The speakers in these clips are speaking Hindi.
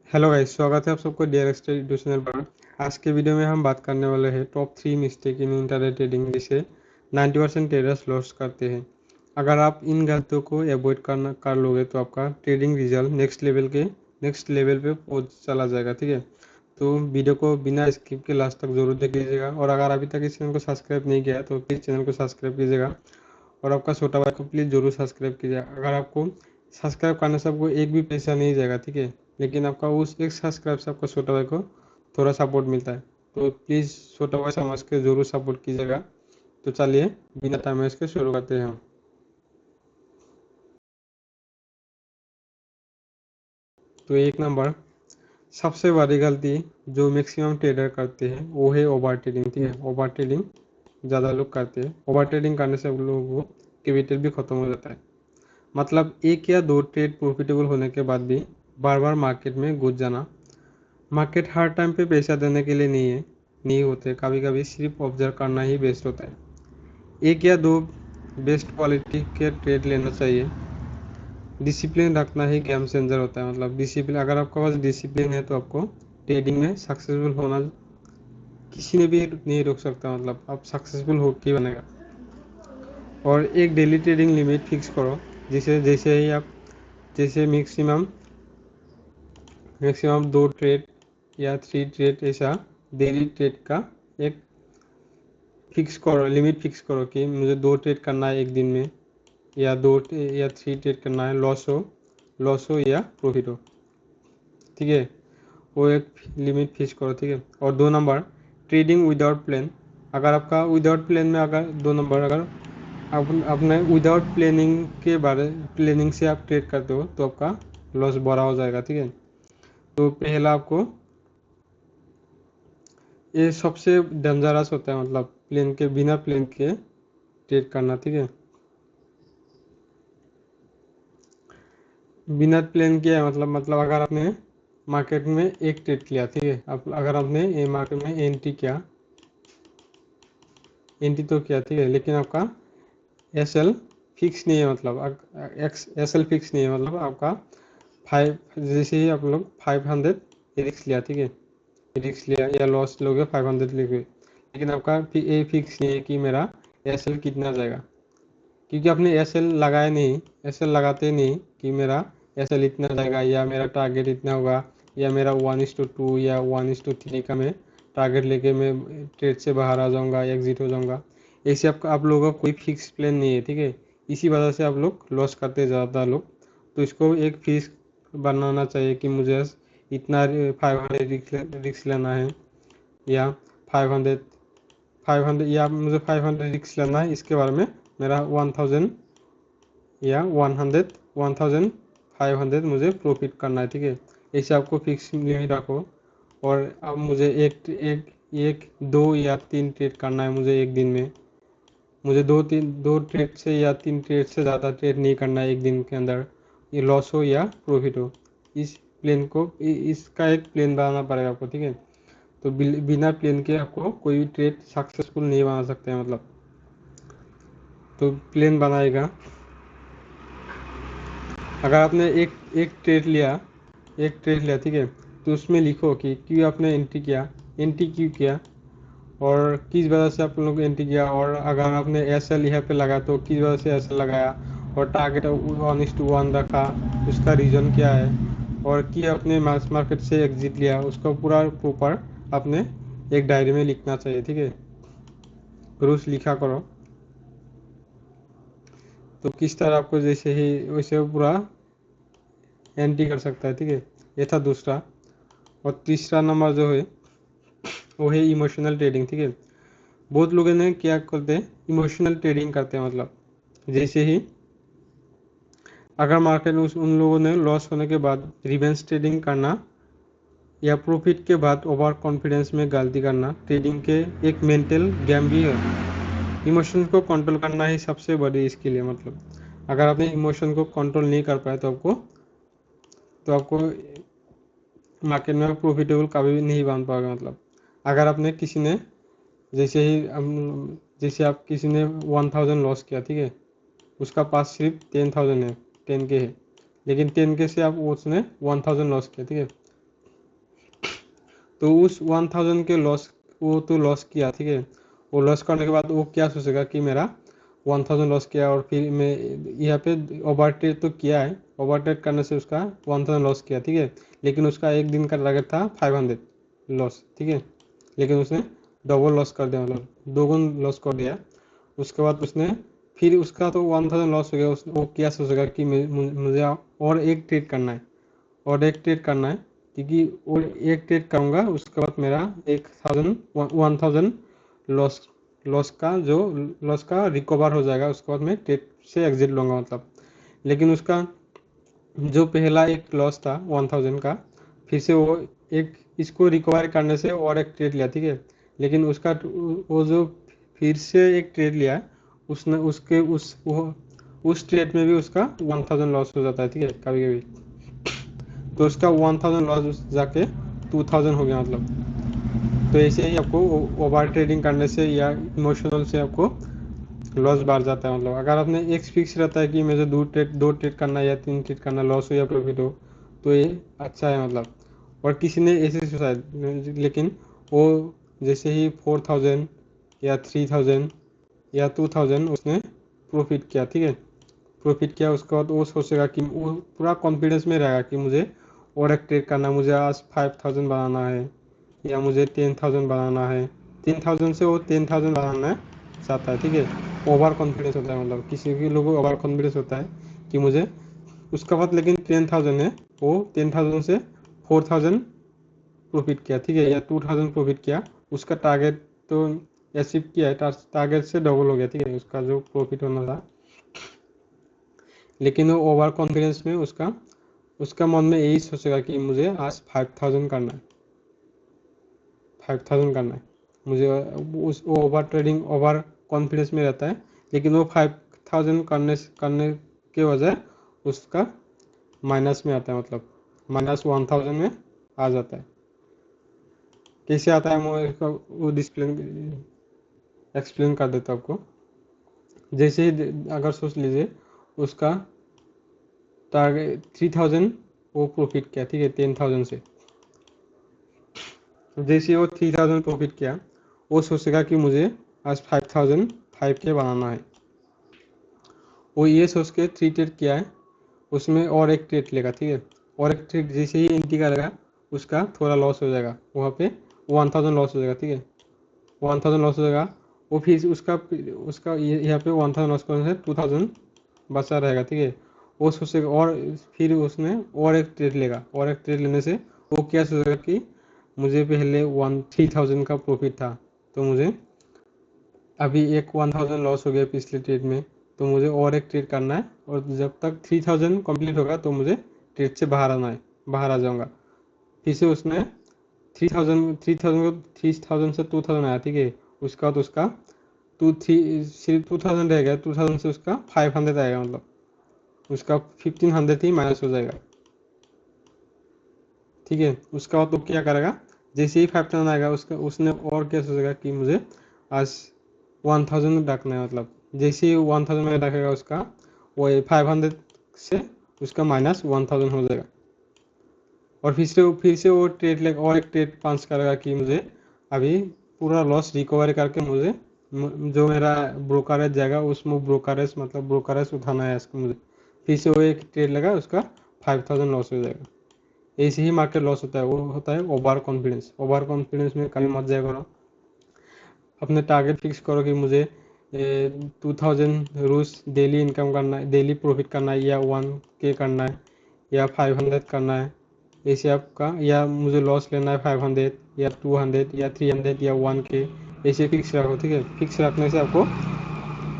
हेलो गाइस, स्वागत है आप सबको डियर एक्सटेड यूट्यूब चैनल पर। आज के वीडियो में हम बात करने वाले हैं top 3 mistake in internet trading जिसे 90% ट्रेडर्स लॉस करते हैं। अगर आप इन गलतियों को अवॉइड कर लोगे तो आपका ट्रेडिंग रिजल्ट नेक्स्ट लेवल पे पहुंच चला जाएगा। ठीक है, तो वीडियो को बिना स्किप के लास्ट तक जरूर देख लीजिएगा। और अगर अभी तक इस चैनल को सब्सक्राइब नहीं किया है तो प्लीज़ चैनल को सब्सक्राइब कीजिएगा और आपका छोटा भाई को प्लीज़ जरूर सब्सक्राइब कीजिए। अगर आपको सब्सक्राइब करने से आपको एक भी पैसा नहीं जाएगा, ठीक है, लेकिन आपका उस एक सब्सक्राइब से आपका छोटा भाई को थोड़ा सपोर्ट मिलता है। तो प्लीज़ छोटा भाई समझ के जरूर सपोर्ट कीजिएगा। तो चलिए बिना टाइम वेस्ट के शुरू करते हैं हम। तो एक नंबर सबसे बड़ी गलती जो मैक्सिमम ट्रेडर करते हैं वो है ओवर ट्रेडिंग। ठीक है, ओवर ट्रेडिंग ज़्यादा लोग करते हैं। ओवर ट्रेडिंग करने से हम लोगों को कैपिटल भी खत्म हो जाता है। मतलब एक या दो ट्रेड प्रॉफिटेबल होने के बाद भी बार बार मार्केट में घुस जाना। मार्केट हर टाइम पे पैसा देने के लिए नहीं होते, कभी कभी सिर्फ ऑब्जर्व करना ही बेस्ट होता है। एक या दो बेस्ट क्वालिटी के ट्रेड लेना चाहिए। डिसिप्लिन रखना ही गेम चेंजर होता है। मतलब डिसिप्लिन, अगर आपके पास डिसिप्लिन है तो आपको ट्रेडिंग में सक्सेसफुल होना किसी ने भी नहीं रोक सकता। मतलब आप सक्सेसफुल हो के बनेगा। और एक डेली ट्रेडिंग लिमिट फिक्स करो, जिसे जैसे ही आप जैसे मैक्सिमम मैक्सिमम 2 ट्रेड या 3 ट्रेड ऐसा डेली ट्रेड का एक फिक्स करो, लिमिट फिक्स करो कि मुझे 2 ट्रेड करना है एक दिन में, या 3 ट्रेड करना है, लॉस हो या प्रॉफिट हो। ठीक है, वो एक लिमिट फिक्स करो। ठीक है, और 2 नंबर ट्रेडिंग विदाउट प्लान। अगर आपका विदाउट प्लान में अगर 2 नंबर अगर अपने विदाउट प्लानिंग से आप ट्रेड करते हो तो आपका लॉस बड़ा हो जाएगा। ठीक है, तो पहला आपको ये सबसे डेंजरस होता है, मतलब बिना प्लान के ट्रेड करना। ठीक है, बिना प्लान किया है, मतलब अगर आपने मार्केट में एक ट्रेड किया, ठीक है, आप अगर आपने ये मार्केट में एंट्री तो किया, ठीक है, लेकिन आपका एसएल फिक्स नहीं है। मतलब एसएल फिक्स नहीं है, मतलब आपका फाइव जैसे ही आप लोग 500 रिक्स लिया, ठीक है, रिक्स लिया या लॉस लोगे 500 लेके, लेकिन आपका ये फिक्स नहीं है कि मेरा एसएल कितना जाएगा, क्योंकि आपने एसएल लगाया नहीं। एसएल लगाते नहीं कि मेरा एसएल इतना जाएगा या मेरा टारगेट इतना होगा या मेरा 1:2 या 1:3 का मैं टारगेट लेके मैं ट्रेड से बाहर आ जाऊंगा, एग्जिट हो जाऊंगा। ऐसे आप लोगों का कोई फिक्स प्लान नहीं है। ठीक है, इसी वजह से आप लोग लॉस करते ज़्यादा लोग। तो इसको एक फिक्स बनाना चाहिए कि मुझे इतना 500 रिक्स लेना है, या 500 500 या मुझे 500 रिक्स लेना है। इसके बारे में मेरा 1000 या 1500 मुझे प्रॉफिट करना है। ठीक है, ऐसे आपको फिक्स लिमिट रखो। और अब मुझे एक 2 या 3 ट्रेड करना है मुझे एक दिन में। मुझे 2 ट्रेड से या 3 ट्रेड से ज़्यादा ट्रेड नहीं करना है एक दिन के अंदर, ये लॉस हो या प्रॉफिट हो। इसका एक प्लान बनाना पड़ेगा आपको। ठीक है, तो बिना प्लान के आपको कोई भी ट्रेड सक्सेसफुल नहीं बना सकते हैं। मतलब तो प्लान बनाएगा। अगर आपने एक ट्रेड लिया, ठीक है, तो उसमें लिखो कि क्यों आपने एंट्री क्यों किया, और किस वजह से आप लोग एंट्री किया। और अगर आपने एस एल यहाँ पे लगा तो किस वजह से एस एल लगाया, और टारगेट 1:1 रखा, उसका रीज़न क्या है। और कि आपने मास मार्केट से एग्जिट लिया, उसका पूरा प्रॉपर आपने एक डायरी में लिखना चाहिए। ठीक है, रूल्स लिखा करो। तो किस तरह आपको जैसे ही वैसे वो पूरा एंट्री कर सकता है। ठीक है, ये था दूसरा। और तीसरा नंबर जो है वो है इमोशनल ट्रेडिंग। ठीक है, बहुत लोग ने क्या करते हैं, इमोशनल ट्रेडिंग करते हैं। मतलब जैसे ही अगर मार्केट में उन लोगों ने लॉस होने के बाद रिवेंज ट्रेडिंग करना, या प्रॉफिट के बाद ओवर कॉन्फिडेंस में गलती करना, ट्रेडिंग के एक मेंटल गेम भी है। इमोशन को कंट्रोल करना ही सबसे बड़ी स्किल है। मतलब अगर आपने इमोशन को कंट्रोल नहीं कर पाए तो आपको मार्केट में प्रॉफिटेबल कभी भी नहीं बन पाओगे। मतलब अगर आपने किसी ने जैसे आप किसी ने 1000 लॉस किया, ठीक है, उसका पास सिर्फ 10,000 है, 10K है, लेकिन 10K से आप उसने 1000 लॉस किया। ठीक है, तो उस 1000 के लॉस, वो तो लॉस किया, ठीक है। वो लॉस करने के बाद वो क्या सोचेगा कि मेरा 1000 लॉस किया, और फिर मैं यहाँ पे ओवर ट्रेड तो किया है, ओवर ट्रेड करने से उसका 1000 लॉस किया, ठीक है। लेकिन उसका एक दिन का टारगेट था 500 लॉस, ठीक है। लेकिन उसने डबल लॉस कर दिया, मतलब दोगुन लॉस कर दिया। उसके बाद उसने फिर उसका तो 1000 लॉस हो गया, वो क्या सोचेगा कि मुझे और एक ट्रेड करना है, और एक ट्रेड करना है, क्योंकि वो एक ट्रेड करूंगा उसके बाद मेरा 1000 लॉस लॉस का जो लॉस का रिकवर हो जाएगा, उसके बाद मैं ट्रेड से एग्जिट लूंगा, मतलब। लेकिन उसका जो पहला एक लॉस था 1000 का, फिर से वो एक इसको रिकवर करने से और एक ट्रेड लिया, ठीक है। लेकिन उसका वो जो फिर से एक ट्रेड लिया, उसने उसके उस ट्रेड में भी उसका 1000 लॉस हो जाता है, ठीक है, कभी कभी। तो उसका 1000 लॉस जाके 2000 हो गया, मतलब। तो ऐसे ही आपको ओवर ट्रेडिंग करने से या इमोशनल से आपको लॉस बढ़ जाता है, मतलब। अगर आपने एक फिक्स रहता है कि मुझे दो ट्रेड करना है या 3 ट्रेड करना, लॉस हो या प्रॉफिट हो, तो ये अच्छा है, मतलब। और किसी ने ऐसे सोचा है, लेकिन वो जैसे ही 4000 या 3000 या 2000 उसने प्रॉफिट किया, ठीक है, प्रॉफिट किया, उसके बाद वो सोचेगा कि वो पूरा कॉन्फिडेंस में रहेगा कि मुझे और एक ट्रेड करना, मुझे आज 5000 बनाना है, या मुझे 10,000 बनाना है। 10,000 से वो 10,000 बनाना चाहता है, ठीक है। ओवर कॉन्फिडेंस होता है, मतलब किसी भी लोगों को ओवर कॉन्फिडेंस होता है कि मुझे उसका बाद, लेकिन 10,000 है, वो 10,000 से 4,000 प्रॉफिट किया, ठीक है, या 2,000 प्रॉफिट किया, उसका टारगेट तो अचीव किया है, टारगेट से डबल हो गया, ठीक है, उसका जो प्रॉफिट होना था। लेकिन वो ओवर कॉन्फिडेंस में उसका उसका मन में यही सोचेगा कि मुझे आज 5,000 करना है, 5,000 करना है मुझे। उस ओवर ट्रेडिंग ओवर कॉन्फिडेंस में रहता है, लेकिन वो 5,000 करने के बजाय उसका माइनस में आता है, मतलब -1000 में आ जाता है। कैसे आता है मैं इसका वो डिस्प्ले एक्सप्लेन कर देता हूँ आपको। जैसे ही अगर सोच लीजिए उसका टारगेट 3000, वो प्रॉफिट किया, ठीक है, 10,000 से। जैसे वो 3000 प्रॉफिट किया, वो सोचेगा कि मुझे आज 5,005 के बनाना है। वो ये सोच के 3 ट्रेड किया है, उसमें और एक ट्रेड लेगा, ठीक है। और एक ट्रेड जैसे ही एंट्री करेगा, उसका थोड़ा लॉस हो जाएगा, वहाँ पे 1000 लॉस हो जाएगा, ठीक है, 1000 लॉस हो जाएगा। वो फिर उसका उसका यहाँ पे 1000 लॉस करने से 2000 बचा रहेगा, ठीक है। वो सोचेगा, और फिर उसने और एक ट्रेड लेगा, और एक ट्रेड लेने से वो क्या सोचेगा कि मुझे पहले 3000 का प्रॉफिट था, तो मुझे अभी एक 1000 लॉस हो गया पिछले ट्रेड में, तो मुझे और एक ट्रेड करना है, और जब तक 3000 कंप्लीट होगा तो मुझे ट्रेड से बाहर आना है, बाहर आ जाऊंगा। फिर से उसने 3000 से 2000 आया, ठीक है। उसका तो उसका सिर्फ 2000 रह गया, 2000 से उसका 500 आएगा, मतलब उसका 1500 ही माइनस हो जाएगा, ठीक है। उसका बाद तो क्या करेगा, जैसे ही 5000 आएगा, उसका उसने और क्या सोचेगा कि मुझे आज 1000 रखना है, मतलब जैसे ही 1000 में रखेगा उसका, वो 500 से उसका -1000 हो जाएगा। और फिर से वो ट्रेड ले और एक ट्रेड पांच करेगा कि मुझे अभी पूरा लॉस रिकवर करके मुझे जो मेरा ब्रोकरेज जाएगा उसमें ब्रोकरेज, मतलब ब्रोकरेज उठाना है इसको मुझे। फिर से वो एक ट्रेड लगा, उसका 5000 लॉस हो जाएगा। ऐसे ही मार्केट लॉस होता है, वो होता है ओवर कॉन्फिडेंस। ओवर कॉन्फिडेंस में कभी मत जाया करो, अपने टारगेट फिक्स करो कि मुझे 2000 रोज डेली इनकम करना है, डेली प्रॉफिट करना है, या 1K करना है, या 500 करना है, ऐसे आपका, या मुझे लॉस लेना है 500 या 200 या 300 या 1K, ऐसे फिक्स रखो, ठीक है। फिक्स रखने से आपको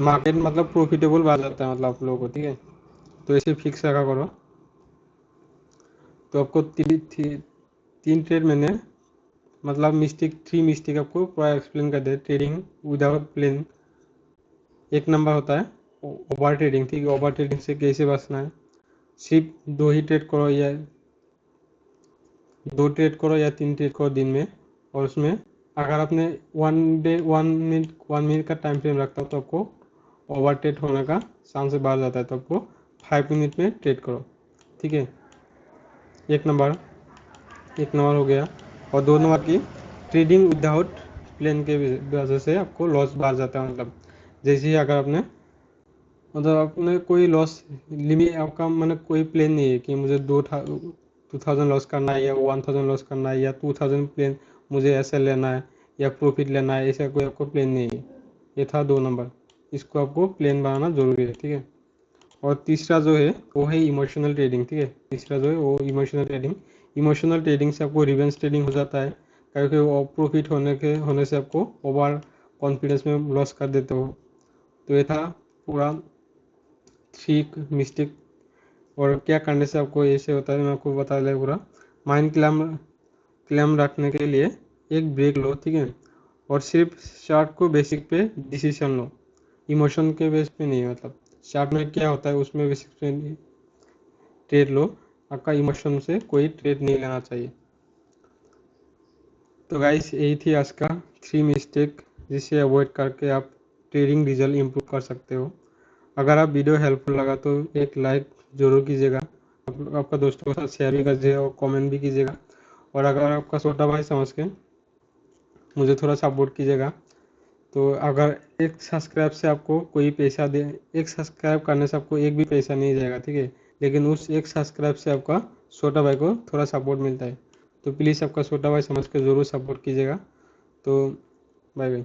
मार्केट, मतलब प्रॉफिटेबल बढ़ जाता है, मतलब आप लोगों को, ठीक है। तो ऐसे फिक्स रखा करो। तो आपको 3 ट्रेड मैंने, मतलब मिस्टेक 3 मिस्टेक आपको पूरा एक्सप्लेन कर दे ट्रेडिंग विदाउट प्लान। एक नंबर होता है ओवर ट्रेडिंग, ठीक है। ओवर ट्रेडिंग से कैसे बचना है, सिर्फ 2 ही ट्रेड करो, या 2 ट्रेड करो या 3 ट्रेड करो दिन में। और उसमें अगर आपने 1 मिनट का टाइम फ्रेम रखता हो तो आपको ओवर ट्रेड होने का चांस बढ़ जाता है, तो आपको 5 मिनट में ट्रेड करो, ठीक है। एक नंबर एक नंबर हो गया। और 2 नंबर की ट्रेडिंग विदाउट प्लान के वजह से आपको लॉस बाहर जाता है। मतलब जैसे ही अगर आपने मतलब आपने कोई लॉस लिमिट आपका मतलब कोई प्लान नहीं है कि मुझे 2000 लॉस करना है या 1000 लॉस करना है या 2000 प्लान मुझे ऐसे लेना है या प्रॉफिट लेना है, ऐसा कोई आपको प्लान नहीं है। ये था 2 नंबर, इसको आपको प्लान बनाना जरूरी है, ठीक है। और तीसरा जो है वो है इमोशनल ट्रेडिंग, ठीक है। तीसरा जो है वो इमोशनल ट्रेडिंग से आपको रिवेंज ट्रेडिंग हो जाता है, क्योंकि वो प्रॉफिट होने से आपको ओवर कॉन्फिडेंस में लॉस कर देते हो। तो ये था पूरा 3 मिस्टेक। और क्या करने से आपको ऐसे होता है मैं आपको बता दें पूरा। माइंड क्लैम रखने के लिए एक ब्रेक लो, ठीक है। और सिर्फ चार्ट को बेसिक पे डिसीजन लो, इमोशन के बेस पे नहीं। मतलब चार्ट में क्या होता है उसमें बेसिक पे ट्रेड लो, आपका इमोशन से कोई ट्रेड नहीं लेना चाहिए। तो गाइस यही थी आज का 3 मिस्टेक जिसे अवॉइड करके आप ट्रेडिंग रिजल्ट इम्प्रूव कर सकते हो। अगर आप वीडियो हेल्पफुल लगा तो एक लाइक जरूर कीजिएगा, आपका दोस्तों के साथ शेयर भी कीजिएगा और कमेंट भी कीजिएगा। और अगर आपका छोटा भाई समझ के मुझे थोड़ा सपोर्ट कीजिएगा। तो अगर एक सब्सक्राइब से आपको कोई पैसा दे, एक सब्सक्राइब करने से आपको एक भी पैसा नहीं जाएगा, ठीक है। लेकिन उस एक सब्सक्राइब से आपका छोटा भाई को थोड़ा सपोर्ट मिलता है। तो प्लीज़ आपका छोटा भाई समझ के ज़रूर सपोर्ट कीजिएगा। तो बाय बाय।